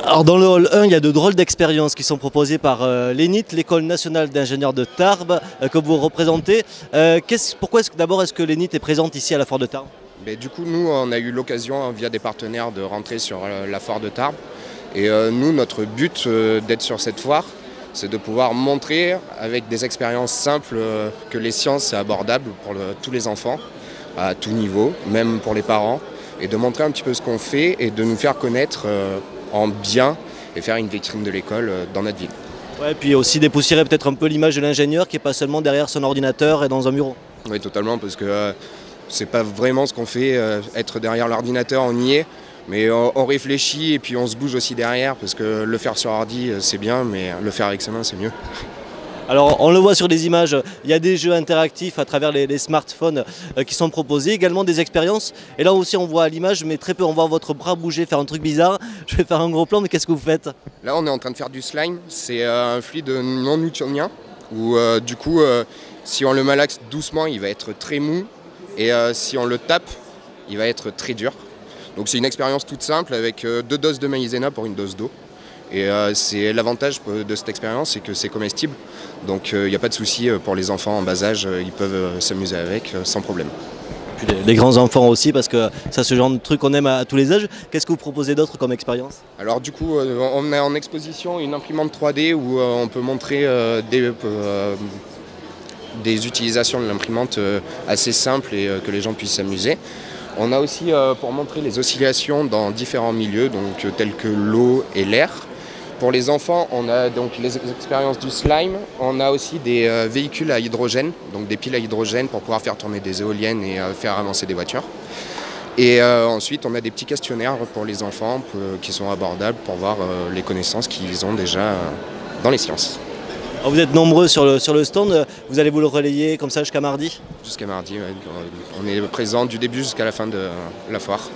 Alors dans le hall 1, il y a de drôles d'expériences qui sont proposées par l'ENIT, l'École nationale d'ingénieurs de Tarbes, que vous représentez. Pourquoi est-ce que l'ENIT est présente ici à la foire de Tarbes? Du coup, nous, on a eu l'occasion, via des partenaires, de rentrer sur la foire de Tarbes. Et nous, notre but d'être sur cette foire, c'est de pouvoir montrer, avec des expériences simples, que les sciences, c'est abordable pour tous les enfants, à tout niveau, même pour les parents, et de montrer un petit peu ce qu'on fait et de nous faire connaître en bien et faire une vitrine de l'école dans notre ville. Ouais, puis aussi dépoussiérer peut-être un peu l'image de l'ingénieur qui n'est pas seulement derrière son ordinateur et dans un bureau. Oui, totalement, parce que c'est pas vraiment ce qu'on fait, être derrière l'ordinateur, on y est, mais on réfléchit et puis on se bouge aussi derrière, parce que le faire sur ordi, c'est bien, mais le faire avec ses mains, c'est mieux. Alors on le voit sur des images, il y a des jeux interactifs à travers les smartphones qui sont proposés, également des expériences. Et là aussi on voit à l'image, mais très peu, on voit votre bras bouger, faire un truc bizarre. Je vais faire un gros plan, mais qu'est-ce que vous faites? Là on est en train de faire du slime, c'est un fluide non newtonien, où du coup si on le malaxe doucement il va être très mou, et si on le tape il va être très dur. Donc c'est une expérience toute simple avec 2 doses de maïzena pour une dose d'eau. Et c'est l'avantage de cette expérience, c'est que c'est comestible. Donc il n'y a pas de souci pour les enfants en bas âge, ils peuvent s'amuser avec sans problème. Puis les grands enfants aussi, parce que ça, ce genre de truc qu'on aime à tous les âges. Qu'est-ce que vous proposez d'autre comme expérience? Alors du coup, on a en exposition une imprimante 3D où on peut montrer des utilisations de l'imprimante assez simples et que les gens puissent s'amuser. On a aussi pour montrer les oscillations dans différents milieux, donc tels que l'eau et l'air. Pour les enfants, on a donc les expériences du slime, on a aussi des véhicules à hydrogène, donc des piles à hydrogène pour pouvoir faire tourner des éoliennes et faire avancer des voitures. Et ensuite, on a des petits questionnaires pour les enfants qui sont abordables pour voir les connaissances qu'ils ont déjà dans les sciences. Alors vous êtes nombreux sur le stand, vous allez vous le relayer comme ça jusqu'à mardi? Jusqu'à mardi, ouais. On est présent du début jusqu'à la fin de la foire.